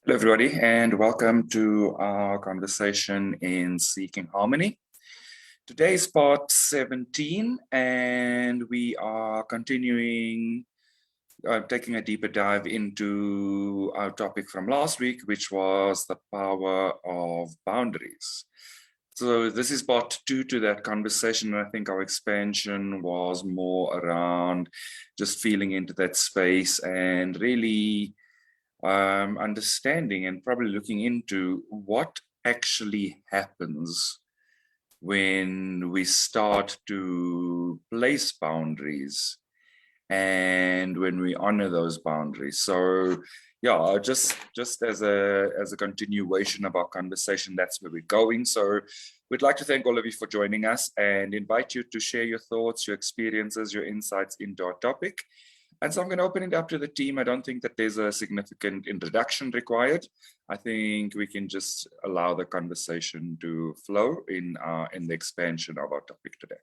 Hello, everybody, and welcome to our conversation in Seeking Harmony. Today is part 17, and we are continuing, taking a deeper dive into our topic from last week, which was the power of boundaries. So this is part 2 to that conversation, and I think our expansion was more around just feeling into that space and really understanding and probably looking into what actually happens when we start to place boundaries and when we honor those boundaries. So yeah, just as a continuation of our conversation, that's where we're going. So we'd like to thank all of you for joining us and invite you to share your thoughts, your experiences, your insights into our topic. And so I'm going to open it up to the team. I don't think that there's a significant introduction required. I think we can just allow the conversation to flow in the expansion of our topic today.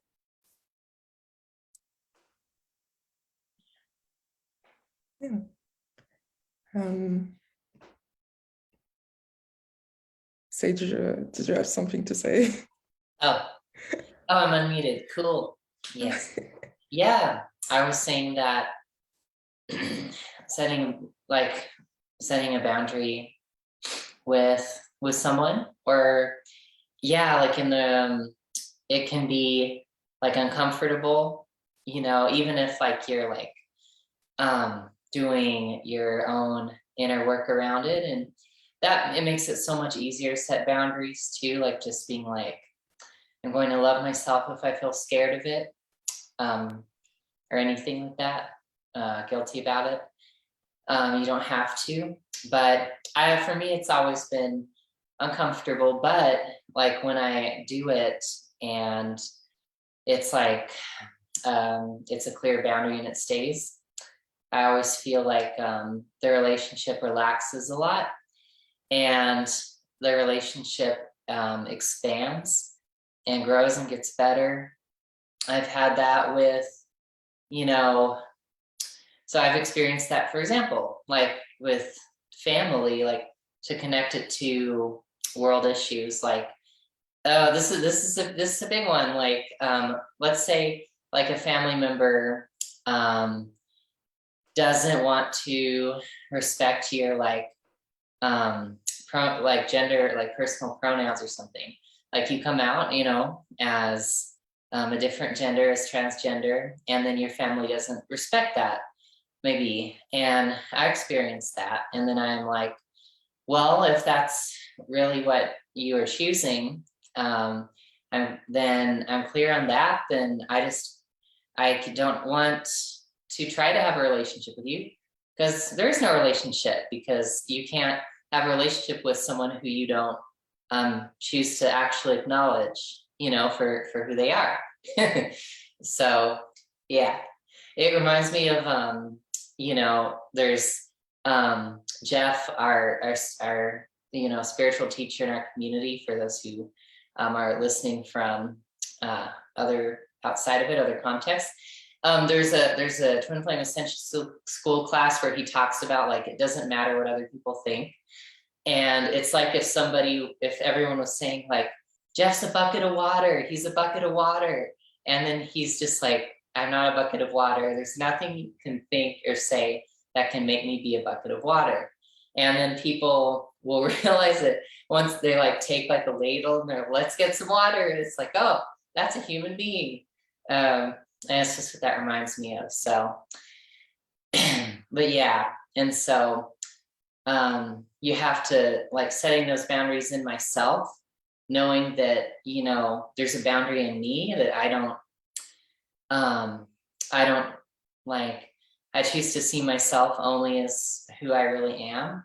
Yeah. Say, did you have something to say? Oh, I'm unmuted. Cool. Yes. Yeah. I was saying that setting a boundary with someone, or like in the it can be like uncomfortable, even if like you're like doing your own inner work around it, and that it makes it so much easier to set boundaries too, like just being like, I'm going to love myself if I feel scared of it, or anything like that, guilty about it. You don't have to, but for me, it's always been uncomfortable. But like when I do it and it's like, it's a clear boundary and it stays, I always feel like the relationship relaxes a lot and the relationship expands and grows and gets better. I've had that with, so I've experienced that, for example, like with family, like to connect it to world issues, like, oh, this is a big one. Like, let's say like a family member doesn't want to respect your like gender, like personal pronouns or something. Like you come out, as a different gender, as transgender, and then your family doesn't respect that, maybe. And I experienced that. And then I'm like, well, if that's really what you are choosing, then I'm clear on that. Then I don't want to try to have a relationship with you, because there's no relationship, because you can't have a relationship with someone who you don't choose to actually acknowledge, for who they are. So yeah, it reminds me of there's Jeff, our spiritual teacher in our community, for those who are listening from other contexts. There's a Twin Flame Ascension school class where he talks about, like, it doesn't matter what other people think. And it's like if everyone was saying like, Jeff's a bucket of water, he's a bucket of water. And then he's just like, I'm not a bucket of water. There's nothing you can think or say that can make me be a bucket of water. And then people will realize it once they like take like a ladle and they're, let's get some water. And it's like, oh, that's a human being. And it's just what that reminds me of. So, but yeah. And so you have to, like, setting those boundaries in myself, knowing that, there's a boundary in me that I don't like, I choose to see myself only as who I really am,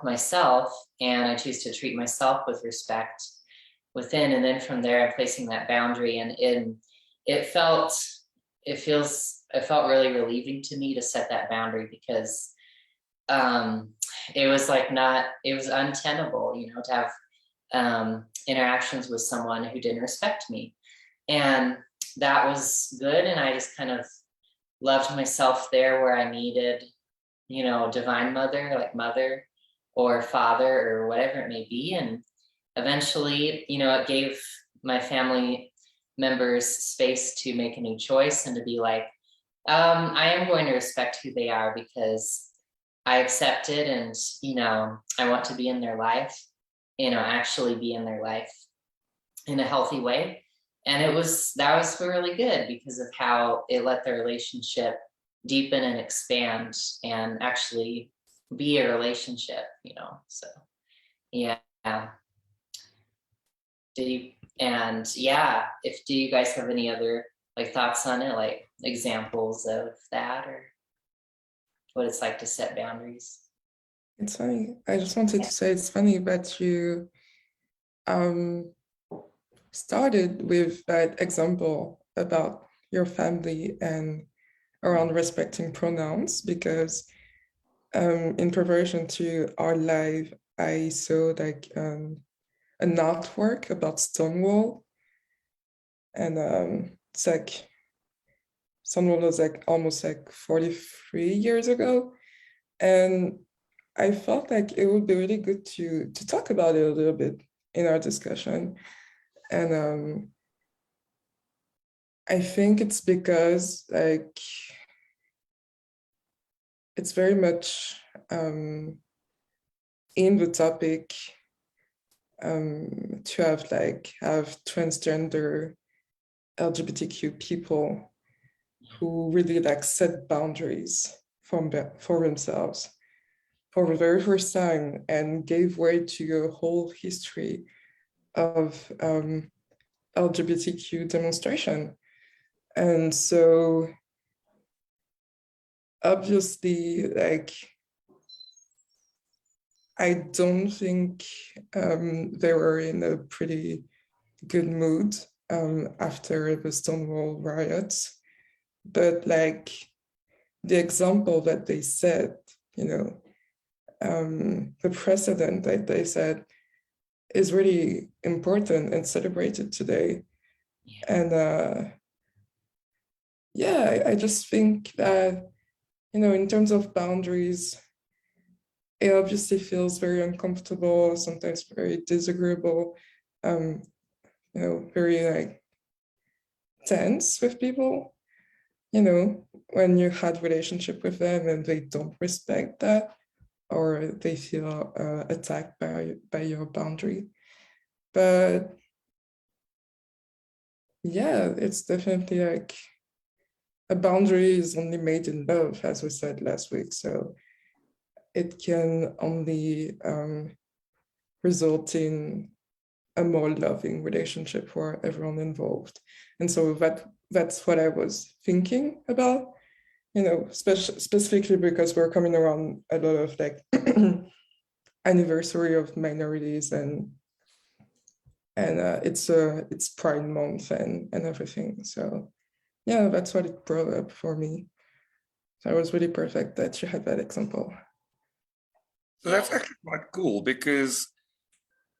myself, and I choose to treat myself with respect within. And then from there, I'm placing that boundary, and it felt really relieving to me to set that boundary, because it was like it was untenable, to have interactions with someone who didn't respect me. And that was good. And I just kind of loved myself there where I needed, divine mother, like mother, or father or whatever it may be. And eventually, it gave my family members space to make a new choice and to be like, I am going to respect who they are because I accept it, and I want to be in their life, actually be in their life in a healthy way. And that was really good because of how it let the relationship deepen and expand and actually be a relationship, so yeah. Do you guys have any other thoughts on it, like examples of that, or what it's like to set boundaries? It's funny. I just wanted to say it's funny that you started with that example about your family and around respecting pronouns, because in preparation to our live, I saw an artwork about Stonewall, and it's like Stonewall was almost 43 years ago, and I felt like it would be really good to talk about it a little bit in our discussion. And I think it's because it's very much in the topic to have transgender LGBTQ people who really set boundaries for themselves for the very first time, and gave way to a whole history of LGBTQ demonstration. And so obviously, I don't think they were in a pretty good mood after the Stonewall riots. But the example that they set, the precedent that they set is really important and celebrated today. And I just think that, in terms of boundaries, it obviously feels very uncomfortable, sometimes very disagreeable, very tense with people, when you had relationship with them and they don't respect that, or they feel attacked by your boundary. But yeah, it's definitely a boundary is only made in love, as we said last week. So it can only result in a more loving relationship for everyone involved. And so that's what I was thinking about, specifically because we're coming around a lot of anniversary of minorities, and it's Pride Month and everything. So yeah, that's what it brought up for me. So it was really perfect that you had that example. So that's actually quite cool, because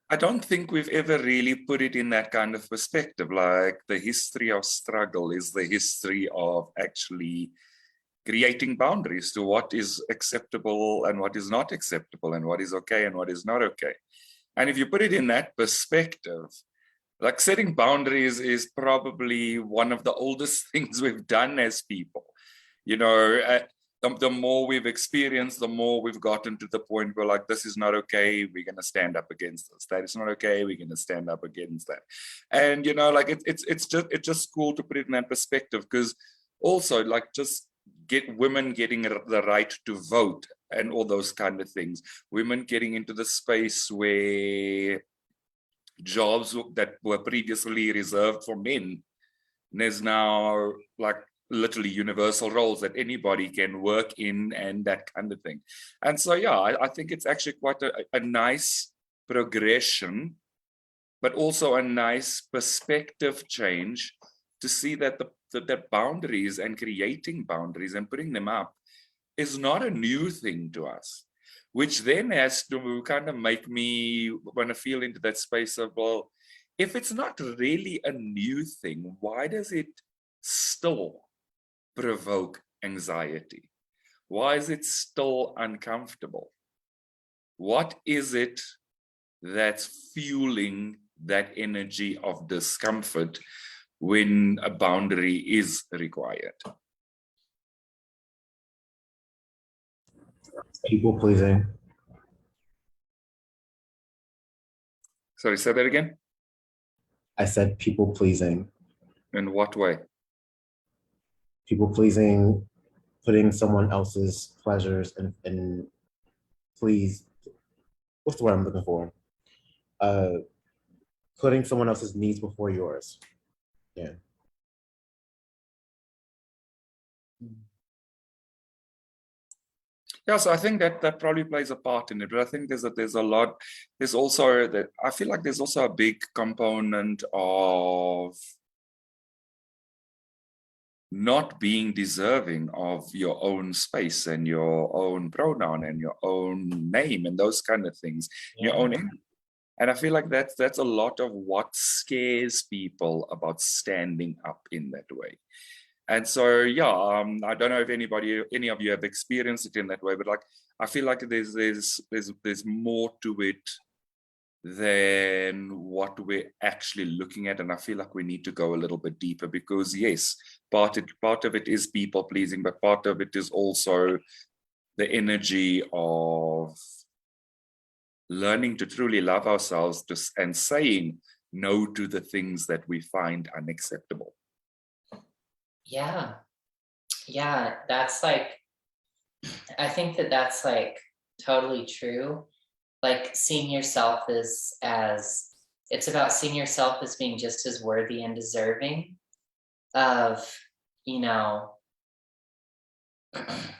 I don't think we've ever really put it in that kind of perspective. Like, the history of struggle is the history of actually creating boundaries to what is acceptable and what is not acceptable, and what is okay and what is not okay. And if you put it in that perspective, setting boundaries is probably one of the oldest things we've done as people. The more we've experienced, the more we've gotten to the point where this is not okay, we're going to stand up against this. That is not okay, we're going to stand up against that. And it's just cool to put it in that perspective, because also just women getting the right to vote and all those kind of things, women getting into the space where jobs that were previously reserved for men, there's now literally universal roles that anybody can work in, and that kind of thing. And so I think it's actually quite a nice progression, but also a nice perspective change to see that the boundaries and creating boundaries and putting them up is not a new thing to us, which then has to kind of make me want to feel into that space of, well, if it's not really a new thing, why does it still provoke anxiety? Why is it still uncomfortable? What is it that's fueling that energy of discomfort when a boundary is required? People pleasing. Sorry, say that again. I said people pleasing. In what way? People pleasing, putting someone else's pleasures and please, what's the word I'm looking for? Putting someone else's needs before yours. Yeah. Yeah, so I think that probably plays a part in it, but I think there's a lot. There's also that I feel like there's also a big component of not being deserving of your own space and your own pronoun and your own name and those kind of things, your own. And I feel like that's a lot of what scares people about standing up in that way. And so, yeah, I don't know if any of you have experienced it in that way, but like, I feel like there's more to it than what we're actually looking at. And I feel like we need to go a little bit deeper because yes, part of it is people pleasing, but part of it is also the energy of learning to truly love ourselves and saying no to the things that we find unacceptable. Yeah. That's like, I think that's like totally true. Like seeing yourself as it's about seeing yourself as being just as worthy and deserving of,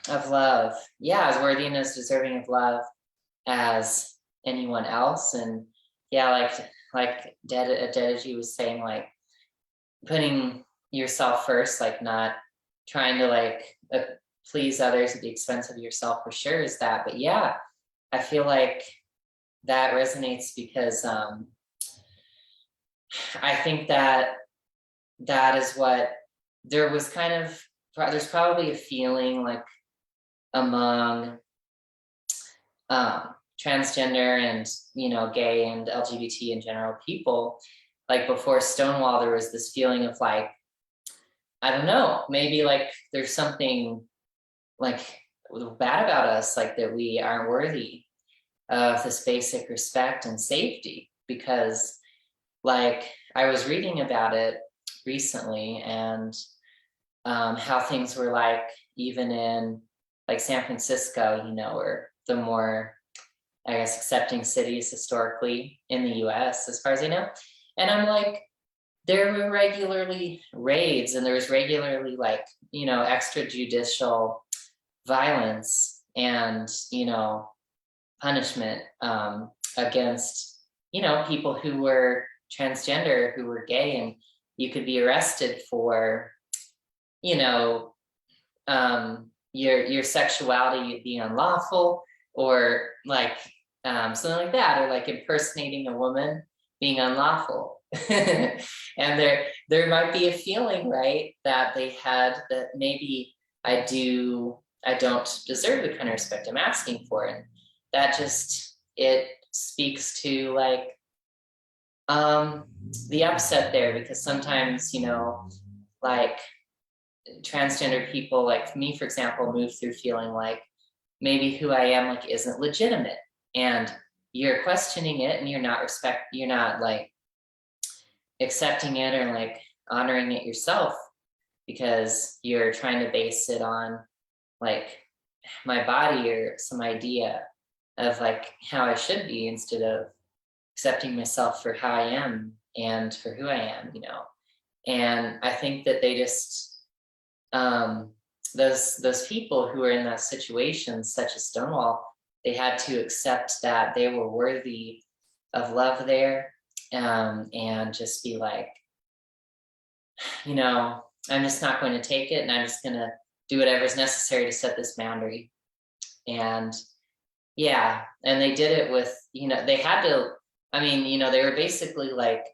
of love. Yeah, as worthy and as deserving of love as anyone else. And yeah, like Dedeji was saying, like putting yourself first, like not trying to like please others at the expense of yourself, for sure is that. But yeah, I feel like that resonates because I think that is what there was there's probably a feeling like among transgender and gay and LGBT in general people, like before Stonewall, there was this feeling of like, I don't know, maybe like there's something like bad about us, like that we aren't worthy of this basic respect and safety, because like I was reading about it recently and how things were like even in like San Francisco, or the more, I guess, accepting cities historically in the US, as far as I know. And I'm like, there were regularly raids and there was regularly like, extrajudicial violence and, punishment against, people who were transgender, who were gay, and you could be arrested for, your sexuality being unlawful, or like something like that, or like impersonating a woman being unlawful. And there might be a feeling, right, that they had, that maybe I don't deserve the kind of respect I'm asking for. And that just, it speaks to like the upset there, because sometimes, like transgender people, like me, for example, move through feeling like maybe who I am like isn't legitimate, and you're questioning it and you're not like accepting it or like honoring it yourself, because you're trying to base it on like my body or some idea of like how I should be, instead of accepting myself for how I am and for who I am, And I think that they just those people who are in that situation, such as Stonewall, they had to accept that they were worthy of love there, and just be like, I'm just not going to take it, and I'm just going to do whatever's necessary to set this boundary. And yeah, and they did it with, they had to, they were basically like,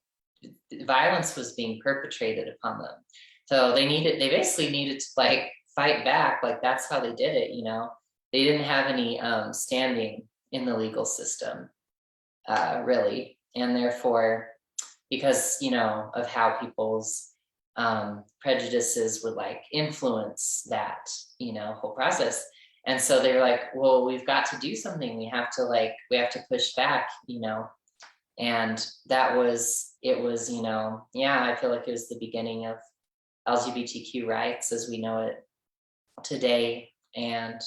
violence was being perpetrated upon them. So they basically needed to like fight back. Like that's how they did it, They didn't have any standing in the legal system, really. And therefore, because, you know, of how people's prejudices would like influence that, you know, whole process. And so they're like, well, we've got to do something. We have to push back, you know. And it was, you know, yeah, I feel like it was the beginning of LGBTQ rights as we know it today. And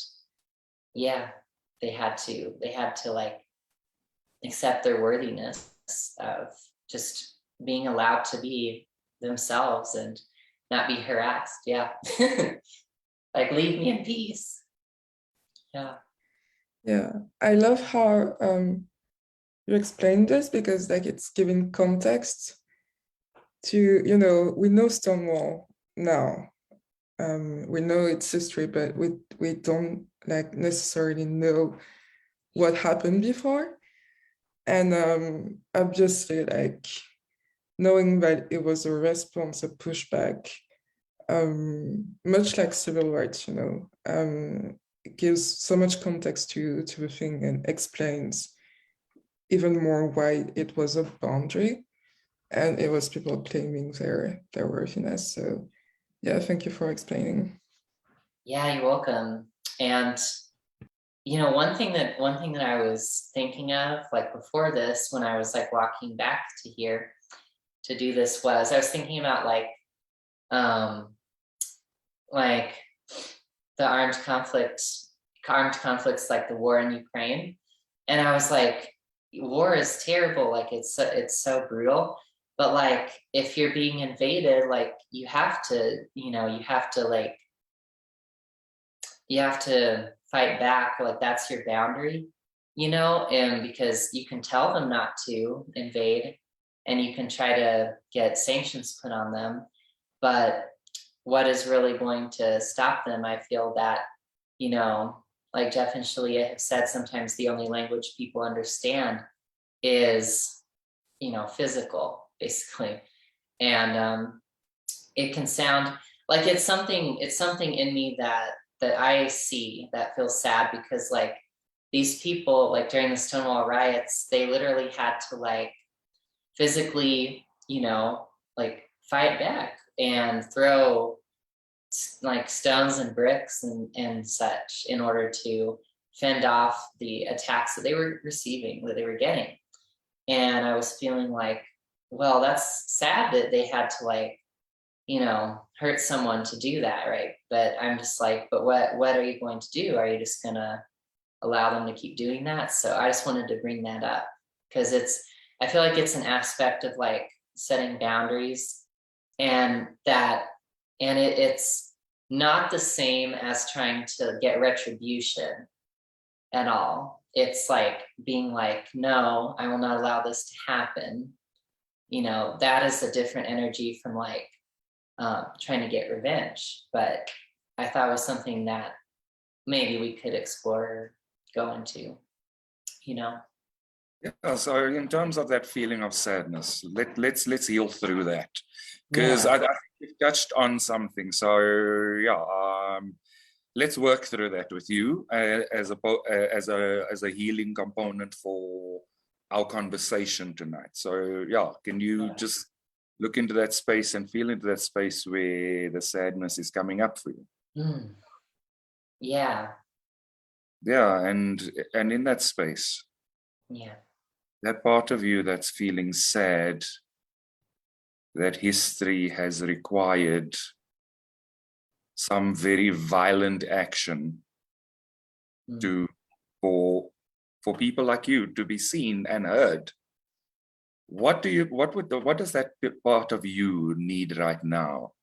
yeah, they had to like accept their worthiness of just being allowed to be themselves and not be harassed. Yeah. Like, leave me in peace. Yeah. Yeah, I love how you explained this, because like it's giving context to, you know, we know Stonewall now. We know its history, but we don't like necessarily know what happened before. And obviously, like knowing that it was a response, a pushback, much like civil rights, you know, it gives so much context to the thing and explains even more why it was a boundary, and it was people claiming their worthiness. So yeah, thank you for explaining. Yeah, you're welcome. And you know, one thing that I was thinking of, like before this, when I was like walking back to here to do this, was I was thinking about like the armed conflicts like the war in Ukraine. And I was like, war is terrible, like it's so brutal. But like, if you're being invaded, like you have to fight back, like that's your boundary, you know. And because you can tell them not to invade and you can try to get sanctions put on them, but what is really going to stop them, I feel that, you know, like Jeff and Shaleia have said, sometimes the only language people understand is, you know, physical, basically. And it can sound like it's something in me that I see that feels sad, because like these people, like during the Stonewall riots, they literally had to like physically, you know, like fight back and throw like stones and bricks and such in order to fend off the attacks that they were receiving, that they were getting. And I was feeling like, well, that's sad that they had to like, you know, hurt someone to do that, right? But I'm just like, but what are you going to do? Are you just gonna allow them to keep doing that? So I just wanted to bring that up, because I feel like it's an aspect of like setting boundaries, and it's not the same as trying to get retribution at all. It's like being like, no, I will not allow this to happen. You know, that is a different energy from like trying to get revenge. But I thought it was something that maybe we could explore or go into, you know. Yeah, so in terms of that feeling of sadness, let's heal through that, because I think you've touched on something. So yeah, let's work through that with you as a healing component for our conversation tonight. So yeah, can you just look into that space and feel into that space where the sadness is coming up for you? Yeah. Yeah, and in that space, that part of you that's feeling sad that history has required some very violent action for people like you to be seen and heard. What does that part of you need right now?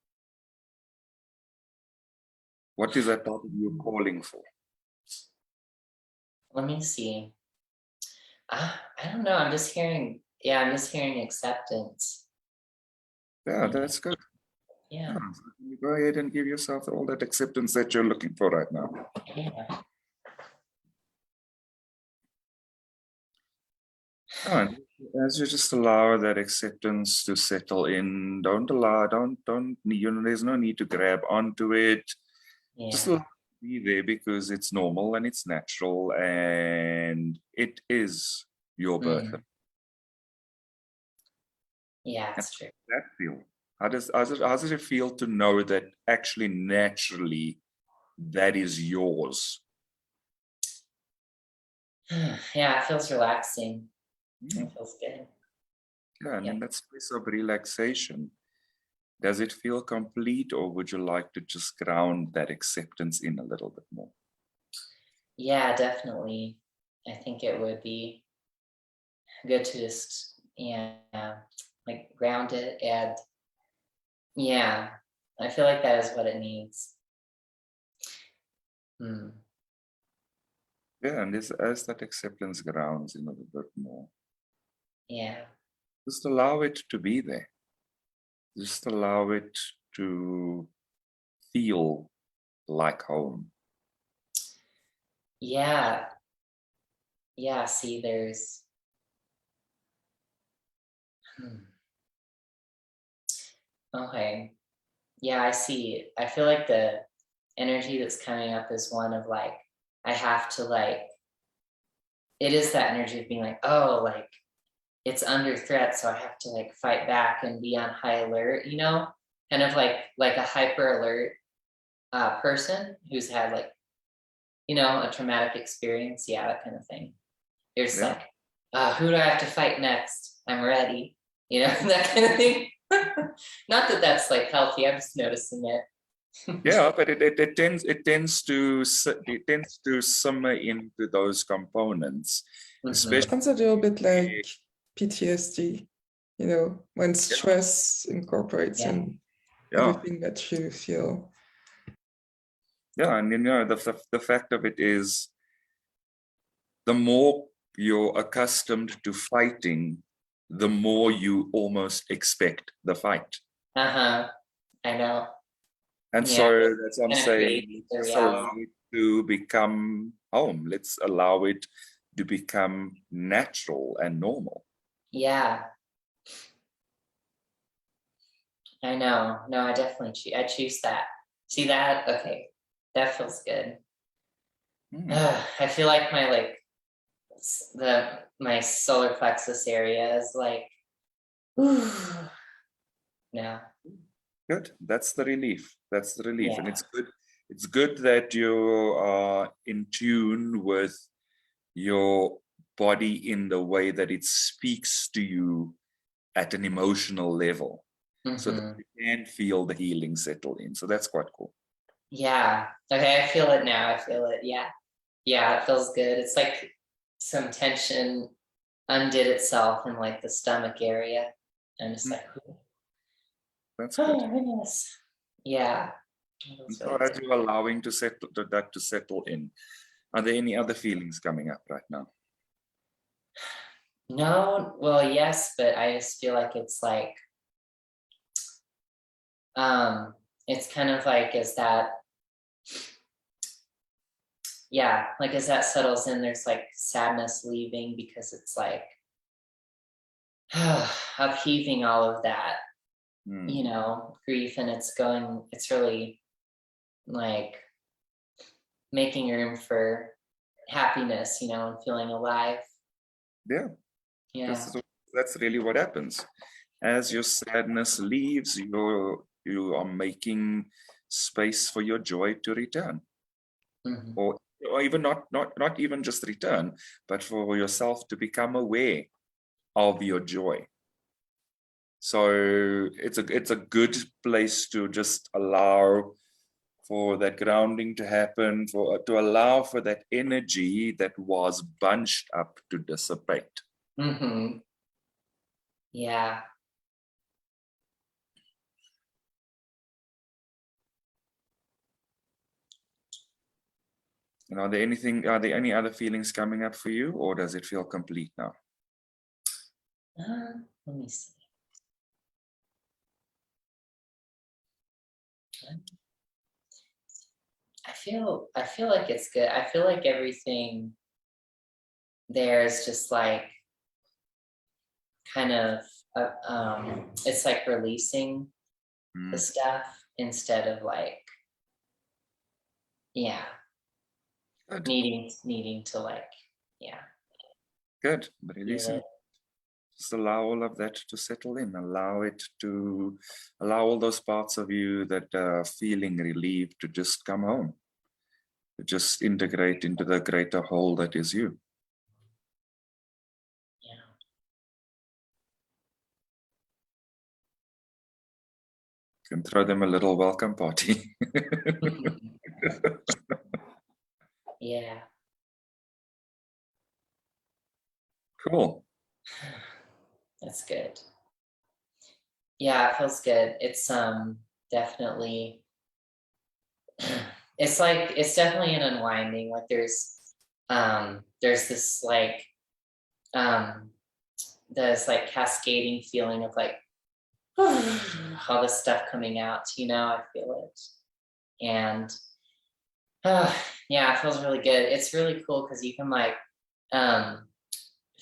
What is that part of you calling for? Let me see. I don't know. I'm just hearing acceptance. Yeah, that's good. Yeah. So go ahead and give yourself all that acceptance that you're looking for right now. Yeah. And as you just allow that acceptance to settle in, there's no need to grab onto it. Yeah. Just be there because it's normal and it's natural and it is your birth. Yeah, it's true. How does that feel? How does it feel to know that actually naturally that is yours? Yeah, it feels relaxing. It feels good. Yeah, and in that space of relaxation, does it feel complete, or would you like to just ground that acceptance in a little bit more? Yeah, definitely. I think it would be good to just, like ground it. And yeah, I feel like that is what it needs. Yeah, and as that acceptance grounds in a little bit more, Yeah. just allow it to be there. Just allow it to feel like home. Yeah. Yeah. See, there's, okay. Yeah, I see. I feel like the energy that's coming up is one of like, I have to like, it is that energy of being like, oh, like it's under threat. So I have to like fight back and be on high alert, kind of like a hyper alert person who's had like, a traumatic experience. Yeah, that kind of thing. You're just like, who do I have to fight next? I'm ready. That kind of thing. Not that that's like healthy. I'm just noticing it. Yeah, but it tends to simmer into those components, especially. Sounds a little bit like PTSD, when stress incorporates in everything that you feel. Yeah, and the fact of it is, the more you're accustomed to fighting, the more you almost expect the fight. I know. And so that's what I'm saying. Let's allow it to become home. Let's allow it to become natural and normal. Yeah. I know. No, I definitely I choose that. See that? Okay. That feels good. I feel like my solar plexus area is like, yeah. Good. That's the relief. Yeah. And it's good that you are in tune with your body in the way that it speaks to you at an emotional level, so that you can feel the healing settle in. So that's quite cool. Yeah. Okay, I feel it now. I feel it. Yeah. Yeah, it feels good. It's like some tension undid itself in like the stomach area. I'm just like, that's good. Oh my goodness. Yeah. So as you're allowing that to settle in, are there any other feelings coming up right now? No, well, yes, but I just feel like it's like, it's kind of like as that settles in, there's like sadness leaving, because it's like upheaving all of that, grief, and it's really like making room for happiness, and feeling alive. Yeah. That's really what happens. As your sadness leaves, you are making space for your joy to return. Or even not even just return, but for yourself to become aware of your joy. So it's a good place to just allow for that grounding to happen, to allow for that energy that was bunched up to dissipate. Yeah. And are there any other feelings coming up for you, or does it feel complete now? Let me see. I feel like it's good. I feel like everything there is just like kind of it's like releasing the stuff instead of like Yeah. Good. Needing to like, yeah. Good. Releasing. Feel it. Just allow all of that to settle in. Allow all those parts of you that are feeling relieved to just come home. To just integrate into the greater whole that is you. Yeah. You can throw them a little welcome party. Yeah. Cool. That's good. Yeah, it feels good. It's definitely it's definitely an unwinding. Like there's this like this like cascading feeling of like all this stuff coming out, you know, I feel it. And yeah, it feels really good. It's really cool because you can like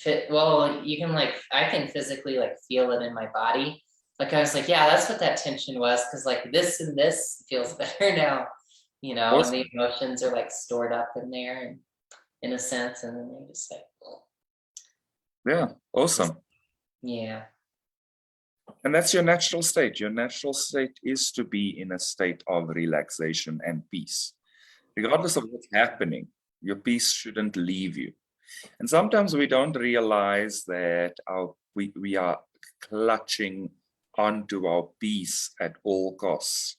you can like, I can physically like feel it in my body. Like I was like, yeah, that's what that tension was, because like this and this feels better now, you know, Awesome. and the emotions are like stored up in there and in a sense, and then they just like, Yeah, awesome. yeah. And that's your natural state. Your natural state is to be in a state of relaxation and peace. Regardless of what's happening, your peace shouldn't leave you. And sometimes we don't realize that we are clutching onto our peace at all costs.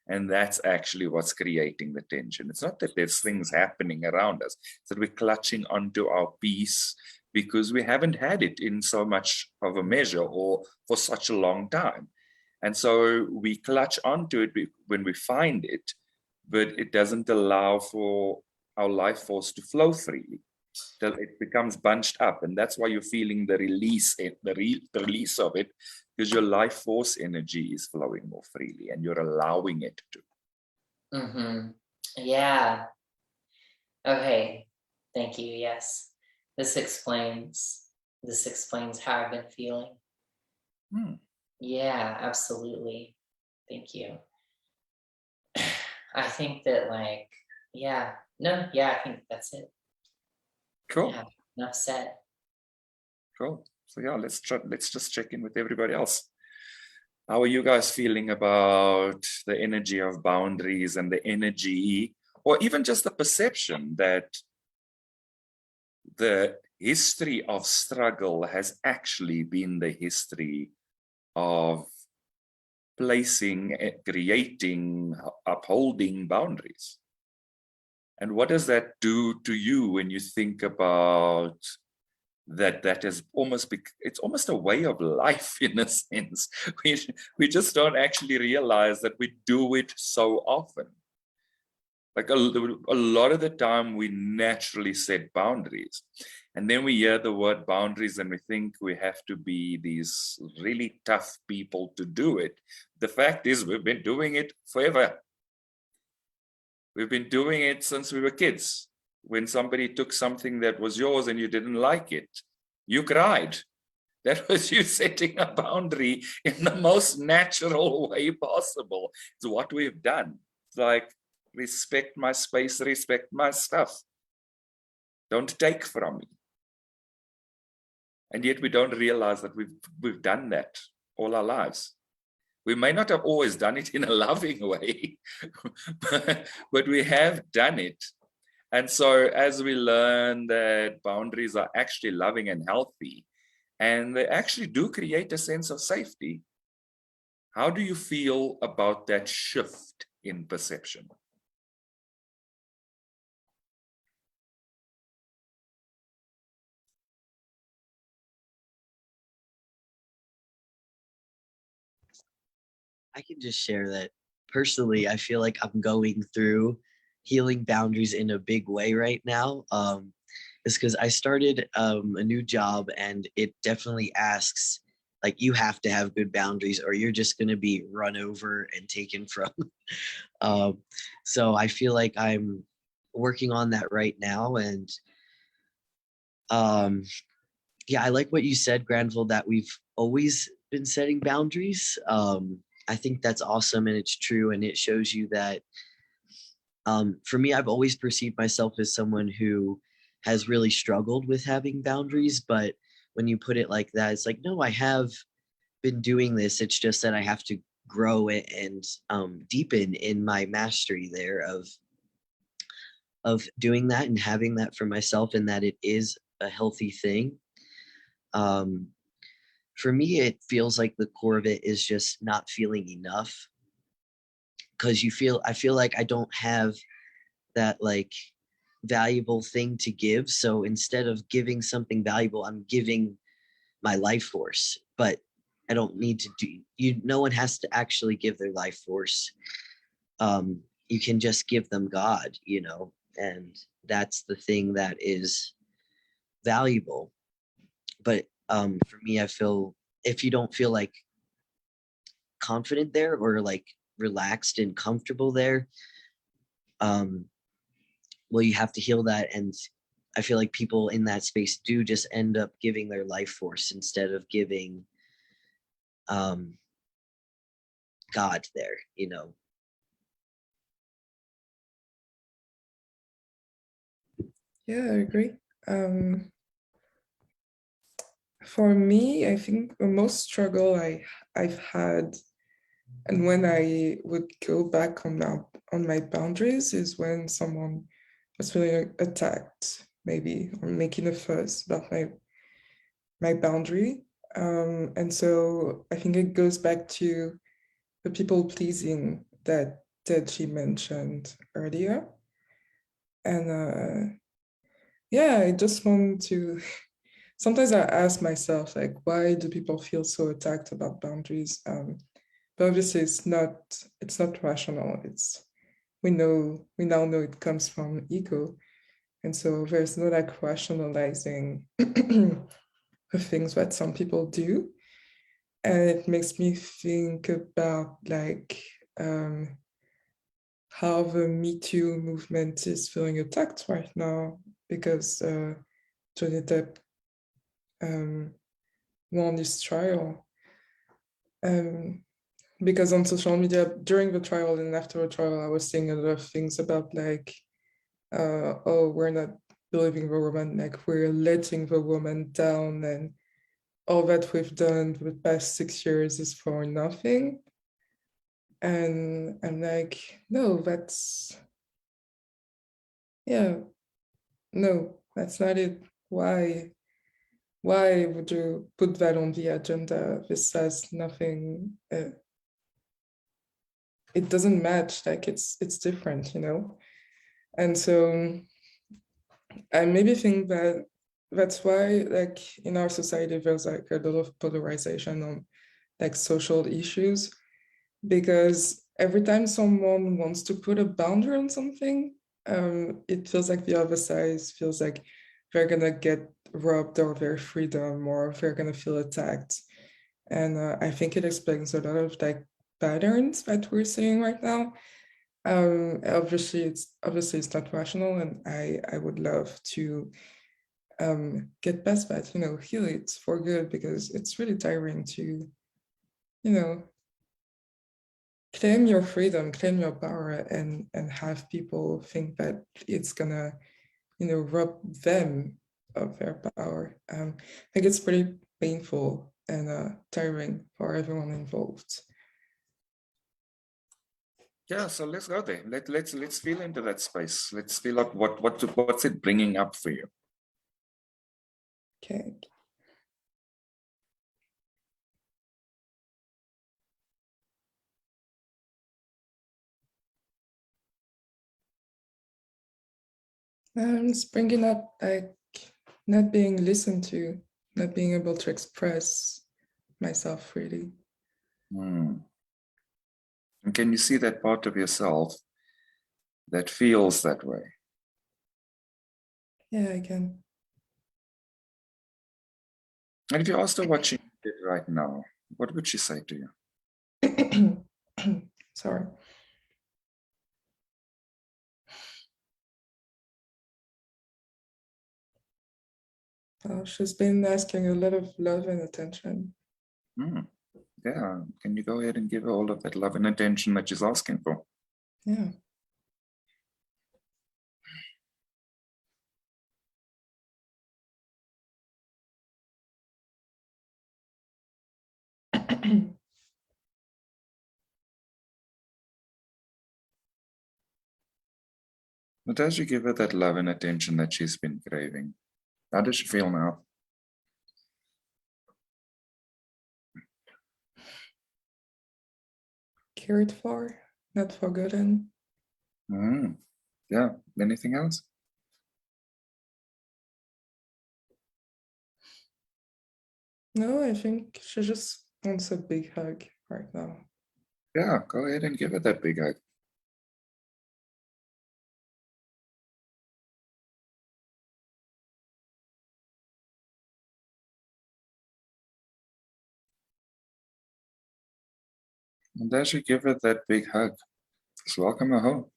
And that's actually what's creating the tension. It's not that there's things happening around us, it's that we're clutching onto our peace because we haven't had it in so much of a measure or for such a long time. And so we clutch onto it when we find it, but it doesn't allow for our life force to flow freely. Till it becomes bunched up, and that's why you're feeling the release of it, because your life force energy is flowing more freely and you're allowing it to. Yeah. Okay, thank you. Yes, this explains how I've been feeling. Yeah, absolutely. Thank you. I think that like, I think that's it. Cool. Yeah, enough said. Cool. So yeah, let's just check in with everybody else. How are you guys feeling about the energy of boundaries and the energy, or even just the perception that the history of struggle has actually been the history of placing, creating, upholding boundaries? And what does that do to you when you think about that is almost, it's almost a way of life in a sense. We just don't actually realize that we do it so often. Like a lot of the time we naturally set boundaries, and then we hear the word boundaries and we think we have to be these really tough people to do it. The fact is we've been doing it forever. We've been doing it since we were kids. When somebody took something that was yours and you didn't like it, you cried. That was you setting a boundary in the most natural way possible. It's what we've done. It's like, respect my space, respect my stuff. Don't take from me. And yet we don't realize that we've done that all our lives. We may not have always done it in a loving way, but we have done it. And so as we learn that boundaries are actually loving and healthy, and they actually do create a sense of safety, how do you feel about that shift in perception? I can just share that personally, I feel like I'm going through healing boundaries in a big way right now. It's because I started a new job, and it definitely asks, like, you have to have good boundaries or you're just going to be run over and taken from. So I feel like I'm working on that right now. And I like what you said, Granville, that we've always been setting boundaries. I think that's awesome, and it's true, and it shows you that For me, I've always perceived myself as someone who has really struggled with having boundaries, but when you put it like that, it's like, no, I have been doing this. It's just that I have to grow it and deepen in my mastery there of doing that and having that for myself, and that it is a healthy thing. For me, it feels like the core of it is just not feeling enough, because I feel like I don't have that like valuable thing to give. So instead of giving something valuable, I'm giving my life force, but I don't need to no one has to actually give their life force. You can just give them God, and that's the thing that is valuable. But for me, I feel if you don't feel like confident there or like relaxed and comfortable there, well, you have to heal that. And I feel like people in that space do just end up giving their life force instead of giving God there, Yeah, I agree. For me, I think the most struggle I've had, and when I would go back on my boundaries, is when someone was feeling attacked, maybe, or making a fuss about my boundary. And so I think it goes back to the people pleasing that she mentioned earlier. And yeah, I just want to. Sometimes I ask myself, like, why do people feel so attacked about boundaries? But obviously, it's not rational. We now know it comes from ego, and so there's no like rationalizing the things that some people do, and it makes me think about like how the Me Too movement is feeling attacked right now because Johnny Depp won his trial. Because on social media during the trial and after the trial, I was seeing a lot of things about like, oh, we're not believing the woman, like we're letting the woman down, and all that we've done for the past 6 years is for nothing. And I'm like, no, that's not it. Why would you put that on the agenda? This has nothing. It doesn't match. Like it's different, And so I maybe think that that's why, like in our society, there's like a lot of polarization on like social issues, because every time someone wants to put a boundary on something, it feels like the other side feels like they're gonna get robbed of their freedom or they're gonna feel attacked. And I think it explains a lot of like patterns that we're seeing right now. Obviously it's not rational, and I would love to get past that, heal it for good, because it's really tiring to, claim your freedom, claim your power, and have people think that it's gonna, rob them of their power. I think it's pretty painful and tiring for everyone involved. Yeah, so let's go there. Let's feel into that space. Let's feel out what's it bringing up for you. Okay. It's bringing up like not being listened to, not being able to express myself freely. And can you see that part of yourself that feels that way? Yeah, I can. And if you asked her what she did right now, what would she say to you? Sorry. She's been asking a lot of love and attention. Yeah, can you go ahead and give her all of that love and attention that she's asking for? Yeah. But as you give her that love and attention that she's been craving, how does she feel now? Cared for, not forgotten. Yeah. Anything else? No, I think she just wants a big hug right now. Yeah, go ahead and give her that big hug. And as you give her that big hug, just welcome her home.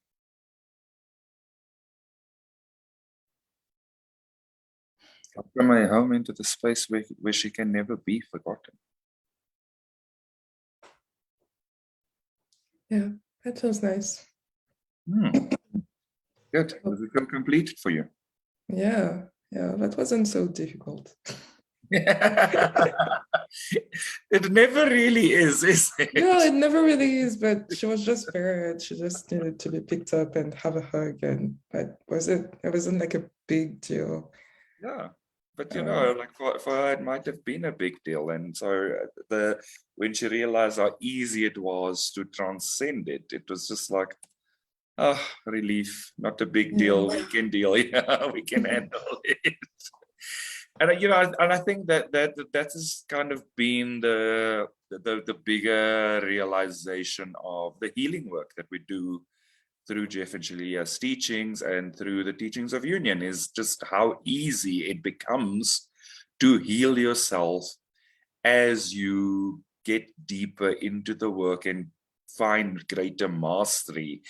Welcome her home into the space where she can never be forgotten. Yeah, that feels nice. Good. Does it feel complete for you? Yeah, that wasn't so difficult. It never really is it? No, it never really is, but she was just there. She just needed to be picked up and have a hug, and but it wasn't like a big deal. Yeah, but you know, like for her, it might have been a big deal, and so when she realized how easy it was to transcend it, it was just like, oh, relief, not a big deal. We can deal. Yeah, we can handle it. And you know, and I think that has kind of been the bigger realization of the healing work that we do through Jeff and Shaleia's teachings and through the teachings of union, is just how easy it becomes to heal yourself as you get deeper into the work and find greater mastery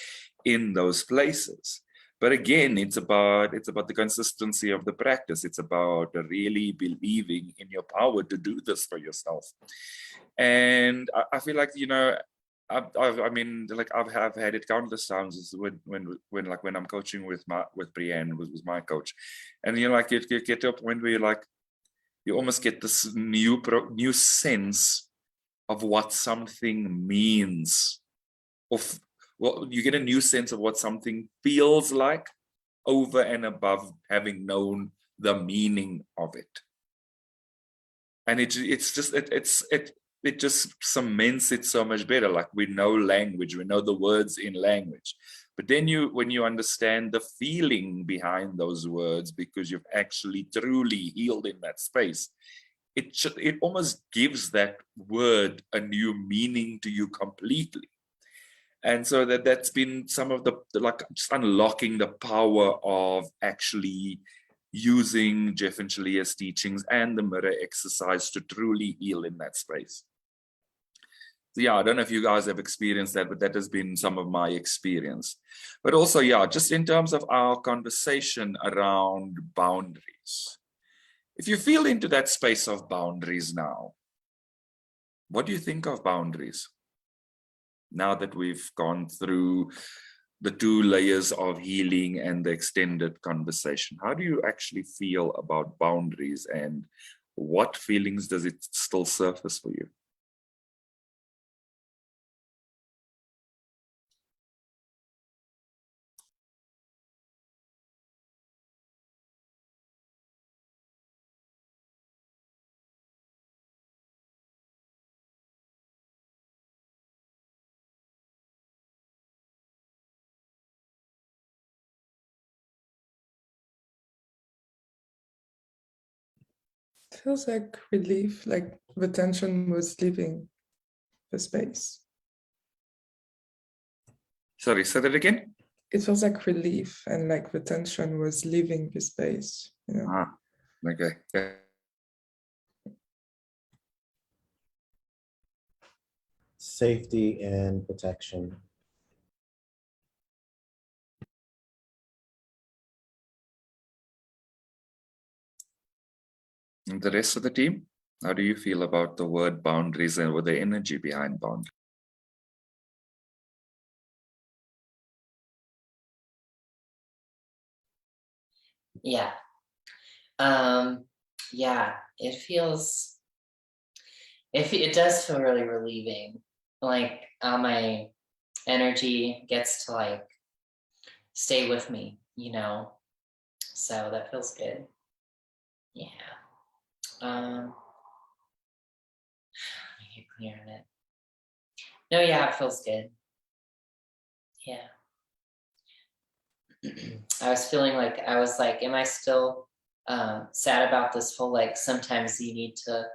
in those places. But again, it's about the consistency of the practice. It's about really believing in your power to do this for yourself. And I feel like, you know, I mean, like I've had it countless times when I'm coaching with Brienne, was my coach, and you know, like you get to a point where you almost get this new sense of what something means, well, you get a new sense of what something feels like over and above having known the meaning of it. And it just cements it so much better. Like we know language, we know the words in language. But then when you understand the feeling behind those words, because you've actually truly healed in that space, it almost gives that word a new meaning to you completely. And so that's been some of the like just unlocking the power of actually using Jeff and Shaleia's teachings and the mirror exercise to truly heal in that space. So yeah, I don't know if you guys have experienced that, but that has been some of my experience. But also, yeah, just in terms of our conversation around boundaries. If you feel into that space of boundaries now, what do you think of boundaries? Now that we've gone through the 2 layers of healing and the extended conversation, how do you actually feel about boundaries, and what feelings does it still surface for you? It feels like relief, like the tension was leaving the space. Sorry, say that again. It feels like relief and like the tension was leaving the space, you know. Okay. Safety and protection. And the rest of the team, how do you feel about the word boundaries and with the energy behind boundaries? Yeah. Yeah, it feels it does feel really relieving. Like my energy gets to like stay with me, you know. So that feels good. Yeah. Let me get clear on it. No, yeah, it feels good. Yeah. I was feeling like I was like, am I still sad about this whole like sometimes you need to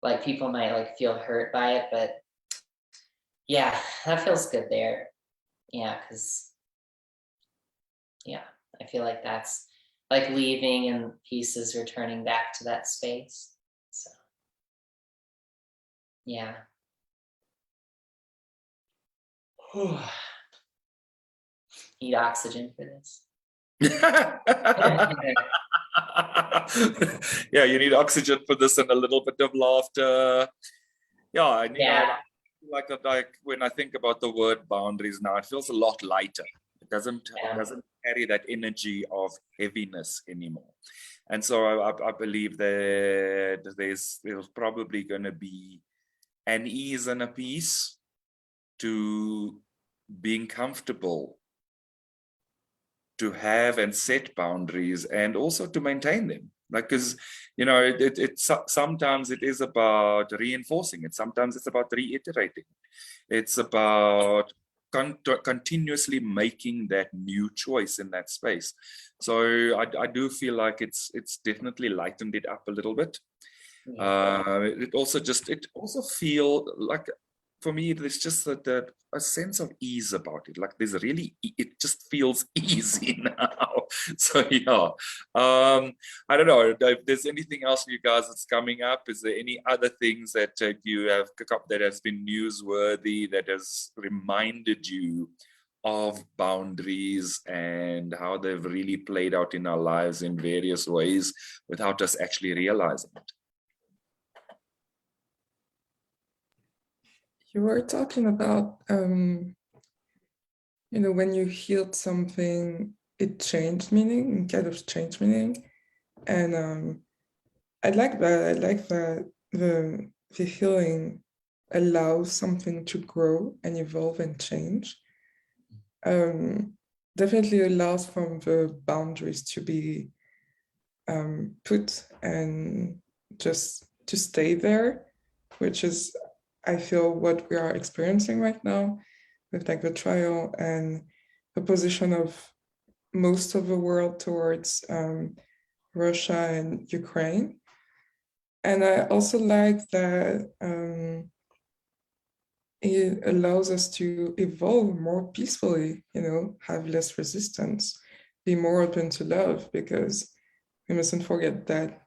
like people might like feel hurt by it, but yeah, that feels good there. Yeah, because yeah, I feel like that's like leaving and pieces returning back to that space. So yeah. Need oxygen for this. Yeah, you need oxygen for this and a little bit of laughter. Yeah, and you know, Yeah. like when I think about the word boundaries now, it feels a lot lighter. It Yeah. doesn't carry that energy of heaviness anymore. And so I believe that there's probably going to be an ease and a peace to being comfortable to have and set boundaries and also to maintain them. Like, because you know, sometimes it is about reinforcing it, sometimes it's about reiterating, it's about continuously making that new choice in that space. So I do feel like it's definitely lightened it up a little bit. It also feel like, for me, there's just that a sense of ease about it. Like there's really, it just feels easy now. So yeah, I don't know if there's anything else for you guys that's coming up. Is there any other things that you have picked up that has been newsworthy, that has reminded you of boundaries and how they've really played out in our lives in various ways without us actually realizing it? You were talking about, you know, when you healed something, it changed meaning, kind of changed meaning. And I like that. I like that the healing allows something to grow and evolve and change. Definitely allows from the boundaries to be put and just to stay there, which is, I feel, what we are experiencing right now with like the trial and the position of most of the world towards Russia and Ukraine. And I also like that it allows us to evolve more peacefully, you know, have less resistance, be more open to love, because we mustn't forget that,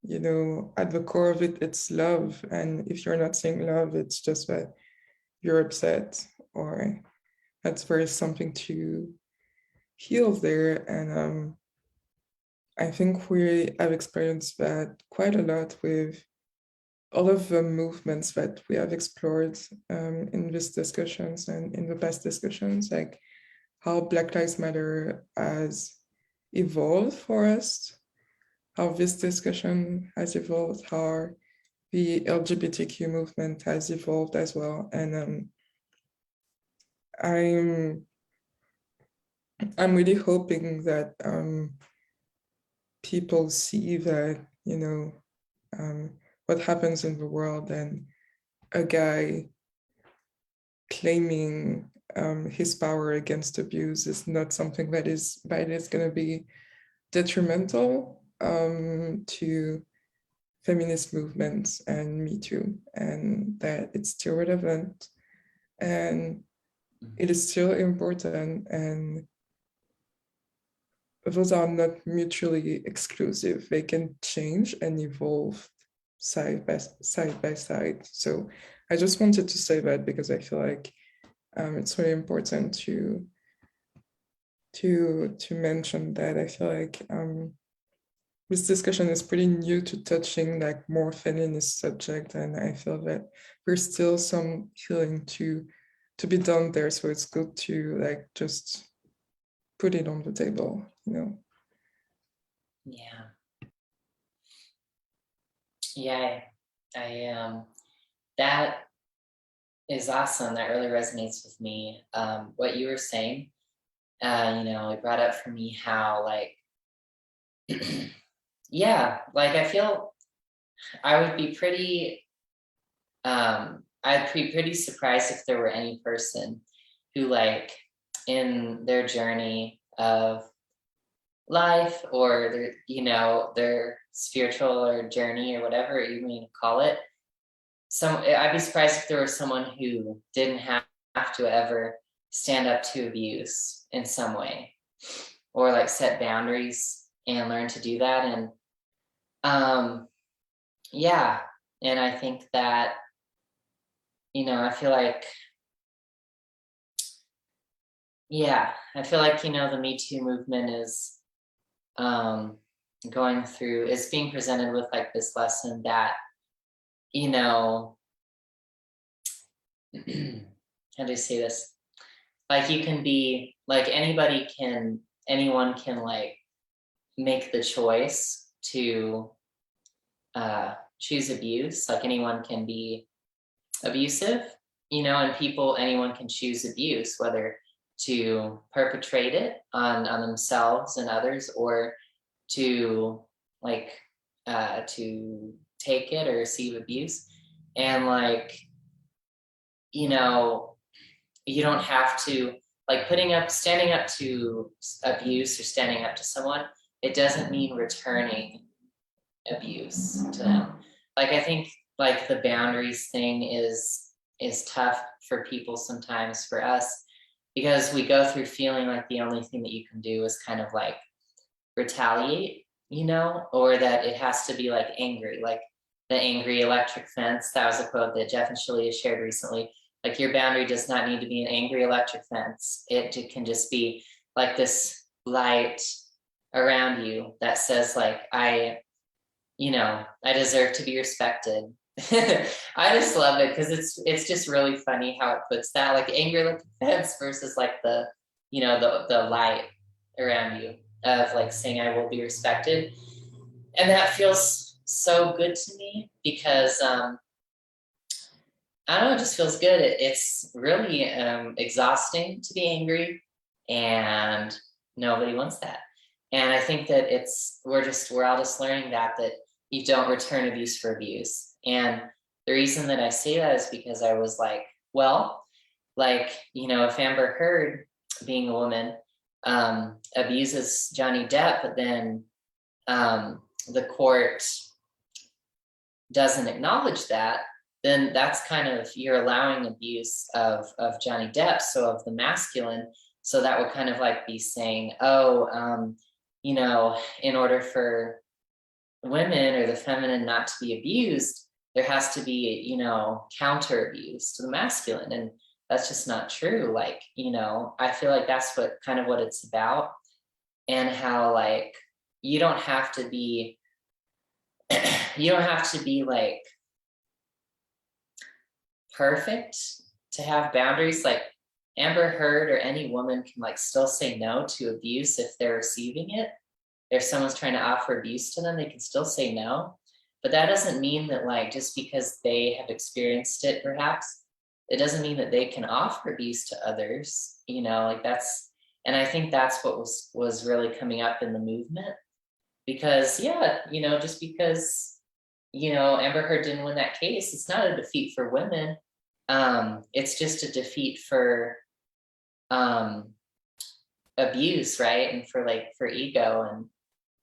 you know, at the core of it, it's love. And if you're not seeing love, it's just that you're upset, or that's where something to heal there. And I think we have experienced that quite a lot with all of the movements that we have explored in these discussions and in the past discussions, like how Black Lives Matter has evolved for us, how this discussion has evolved, how the LGBTQ movement has evolved as well. And I'm really hoping that people see that, you know, what happens in the world, and a guy claiming his power against abuse is not something that is going to be detrimental to feminist movements and Me Too, and that it's still relevant and it is still important, and those are not mutually exclusive. They can change and evolve side by side. So I just wanted to say that because I feel like it's really important to mention that. I feel like this discussion is pretty new to touching like more feminist subject, and I feel that there's still some healing to be done there. So it's good to like just put it on the table, you know. Yeah. Yeah. I that is awesome. That really resonates with me. What you were saying, it brought up for me how like, yeah, like I feel I would be pretty, I'd be pretty surprised if there were any person who like in their journey of life or their spiritual or journey or whatever you mean to call it. I'd be surprised if there was someone who didn't have to ever stand up to abuse in some way or like set boundaries and learn to do that. And yeah, and I think that, I feel like, the Me Too movement is is being presented with like this lesson that, how do I say this? Like you can be like anyone can like make the choice to choose abuse. Like anyone can be abusive, and anyone can choose abuse, whether to perpetrate it on themselves and others, or to like to take it or receive abuse. And like, you don't have to like standing up to abuse or standing up to someone. It doesn't mean returning abuse to them. Like I think like the boundaries thing is tough for people sometimes, for us, because we go through feeling like the only thing that you can do is kind of like retaliate, or that it has to be like angry, like the angry electric fence. That was a quote that Jeff and Shaleia shared recently. Like your boundary does not need to be an angry electric fence. It can just be like this light around you that says like, I deserve to be respected. I just love it because it's just really funny how it puts that like angry electric fence versus like the light around you of like saying I will be respected. And that feels so good to me because I don't know, it just feels good. It's really exhausting to be angry, and nobody wants that. And I think that we're all just learning that you don't return abuse for abuse. And the reason that I say that is because I was like, well, like, if Amber Heard, being a woman, abuses Johnny Depp, but then the court doesn't acknowledge that, then that's kind of, you're allowing abuse of Johnny Depp, so of the masculine. So that would kind of like be saying, in order for women or the feminine not to be abused, there has to be, counter abuse to the masculine. And that's just not true. Like, I feel like that's what it's about. And how like, you don't have to be like perfect to have boundaries. Like Amber Heard or any woman can like still say no to abuse if they're receiving it. If someone's trying to offer abuse to them, they can still say no. But that doesn't mean that like, just because they have experienced it, perhaps, it doesn't mean that they can offer abuse to others, like that's, and I think that's what was really coming up in the movement. Because just because, Amber Heard didn't win that case, it's not a defeat for women. It's just a defeat for abuse, right? And for ego.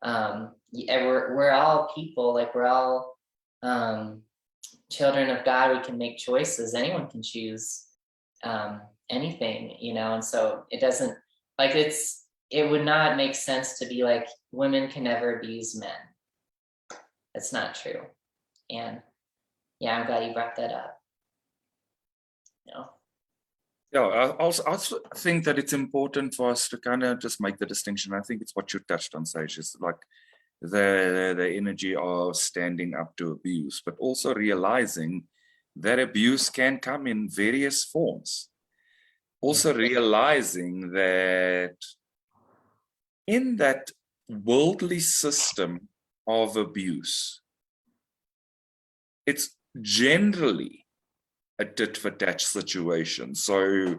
And we're all people, like we're all children of God. We can make choices. Anyone can choose anything, and so it doesn't like it would not make sense to be like women can never abuse men. That's not true. And yeah, I'm glad you brought that up. Yeah, I also think that it's important for us to kind of just make the distinction. I think it's what you touched on, Sage, is like the energy of standing up to abuse, but also realizing that abuse can come in various forms. Also realizing that in that worldly system of abuse, it's generally a tit-for-tat situation. So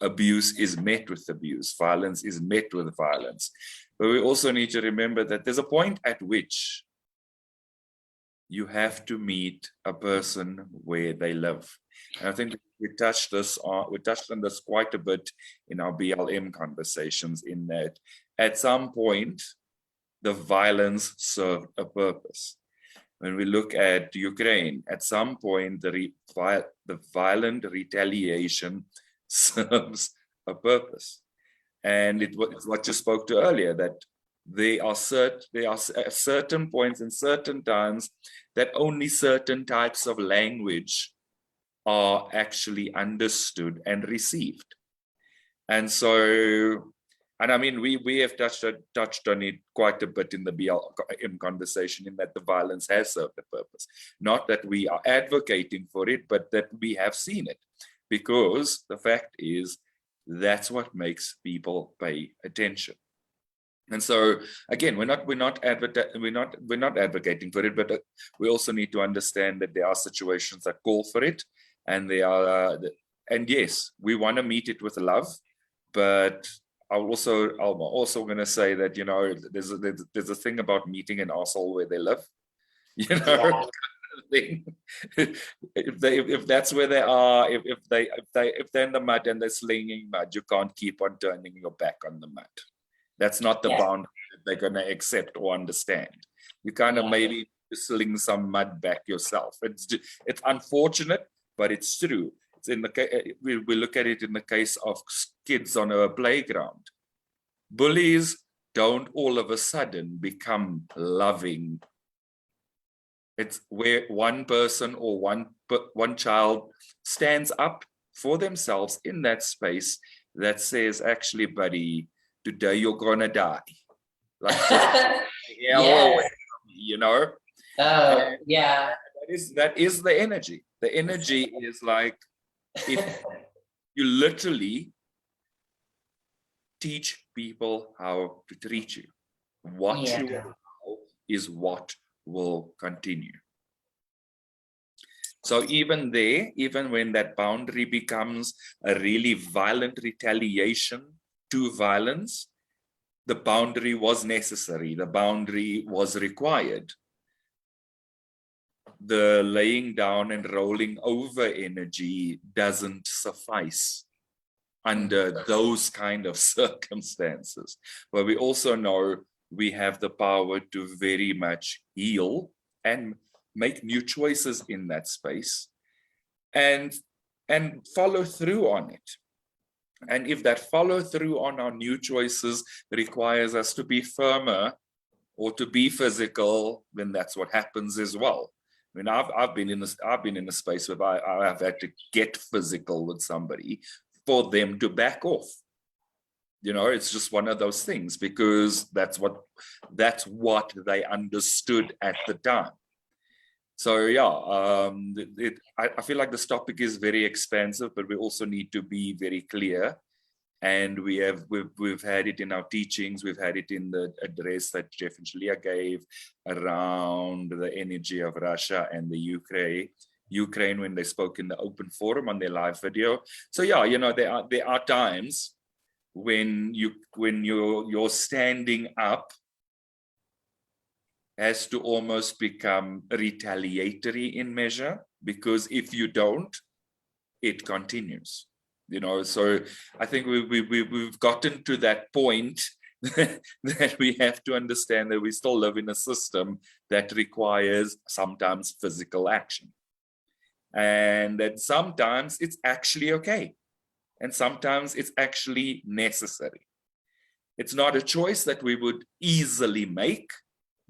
abuse is met with abuse, violence is met with violence. But we also need to remember that there's a point at which you have to meet a person where they live. And I think we touched on this quite a bit in our BLM conversations, in that at some point, the violence served a purpose. When we look at Ukraine, at some point, the violent retaliation serves a purpose. And it's what you spoke to earlier, that there are certain points and certain times that only certain types of language are actually understood and received. And so, and I mean, we have touched on it quite a bit in the BLM conversation, in that the violence has served a purpose. Not that we are advocating for it, but that we have seen it. Because the fact is, that's what makes people pay attention. And so, again, we're not advocating for it, but we also need to understand that there are situations that call for it, and and yes, we want to meet it with love, but I'm also going to say that, you know, there's a thing about meeting an asshole where they live, you know. Yeah. if that's where they are, if they're in the mud and they're slinging mud, you can't keep on turning your back on the mud. That's not the boundary that they're going to accept or understand. You kind of maybe sling some mud back yourself. It's unfortunate, but it's true. It's in the we look at it in the case of kids on a playground. Bullies don't all of a sudden become loving. It's where one person or one child stands up for themselves in that space that says, actually, buddy, today you're gonna die. Like, yes. You know? Oh, yeah. That is the energy. The energy is like, if you literally teach people how to treat you, what you allow is what will continue. So even there, even when that boundary becomes a really violent retaliation to violence, the boundary was necessary, the boundary was required. The laying down and rolling over energy doesn't suffice under those kind of circumstances. But we also know we have the power to very much heal and make new choices in that space and follow through on it. And if that follow through on our new choices requires us to be firmer or to be physical, then that's what happens as well. I mean, I've been in a space where I've had to get physical with somebody for them to back off. You know, it's just one of those things, because that's what they understood at the time. So yeah, I feel like this topic is very expansive, but we also need to be very clear. And we've had it in our teachings, we've had it in the address that Jeff and Shaleia gave around the energy of Russia and the Ukraine when they spoke in the open forum on their live video. So yeah, you know, there are times when you're standing up has to almost become retaliatory in measure, because if you don't, it continues. You know, so I think we've gotten to that point that we have to understand that we still live in a system that requires sometimes physical action, and that sometimes it's actually okay, and sometimes it's actually necessary. It's not a choice that we would easily make,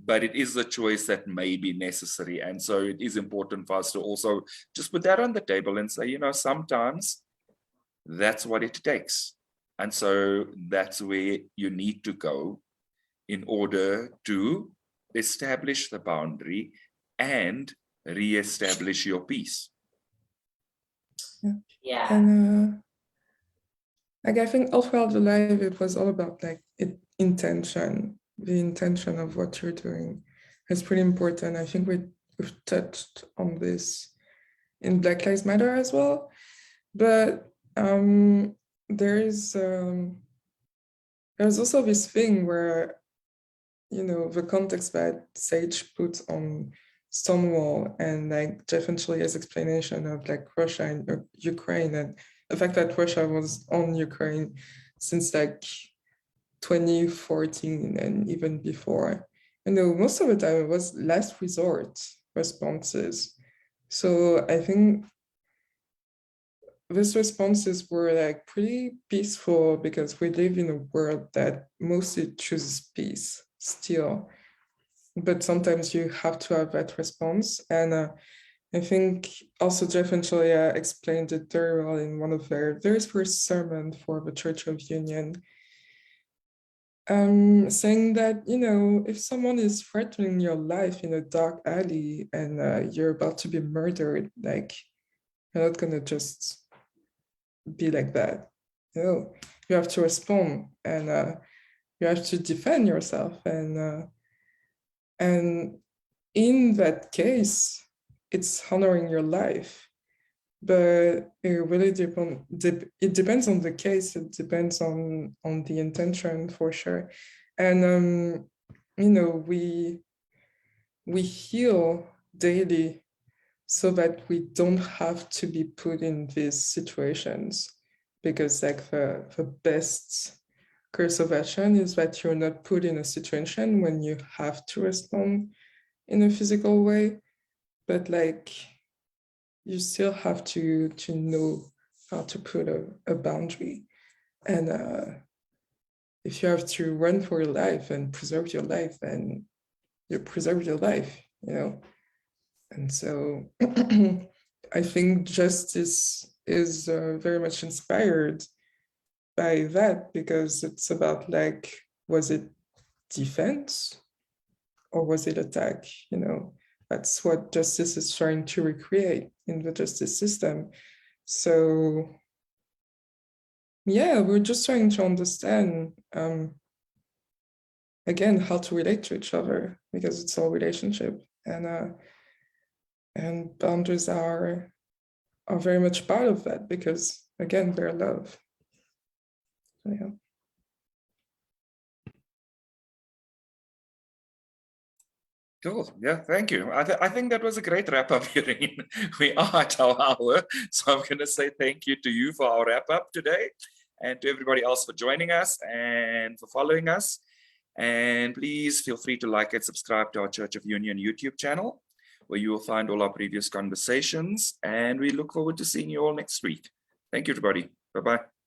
but it is a choice that may be necessary. And so it is important for us to also just put that on the table and say, you know, sometimes that's what it takes. And so that's where you need to go in order to establish the boundary and re-establish your peace. Yeah. And like, I think all throughout the live, it was all about like intention. The intention of what you're doing is pretty important. I think we've touched on this in Black Lives Matter as well. But there's also this thing where, you know, the context that Sage put on Stonewall and like Jeff and Shalea's explanation of like Russia and Ukraine, and the fact that Russia was on Ukraine since like 2014 and even before. You know, most of the time it was last resort responses. So I think these responses were like pretty peaceful because we live in a world that mostly chooses peace still. But sometimes you have to have that response. And I think also Jeff and Shaleia explained it very well in one of their very first sermon for the Church of Union, saying that, you know, if someone is threatening your life in a dark alley and you're about to be murdered, like, you're not gonna just be like that. You know, you have to respond and you have to defend yourself. And in that case, it's honoring your life. But it really it depends on the case. It depends on the intention for sure. And you know, we heal daily so that we don't have to be put in these situations, because like the best course of action is that you're not put in a situation when you have to respond in a physical way, but like you still have to know how to put a boundary. And if you have to run for your life and preserve your life, then you preserve your life, you know. And so I think justice is very much inspired by that, because it's about like, was it defense or was it attack? You know, that's what justice is trying to recreate in the justice system. So yeah, we're just trying to understand again how to relate to each other, because it's all relationship, and boundaries are very much part of that, because again, they're love. So, yeah. Cool. Yeah, thank you. I think that was a great wrap up, Irene. We are at our hour. So I'm going to say thank you to you for our wrap up today, and to everybody else for joining us and for following us. And please feel free to like and subscribe to our Church of Union YouTube channel, where you will find all our previous conversations. And we look forward to seeing you all next week. Thank you, everybody. Bye-bye.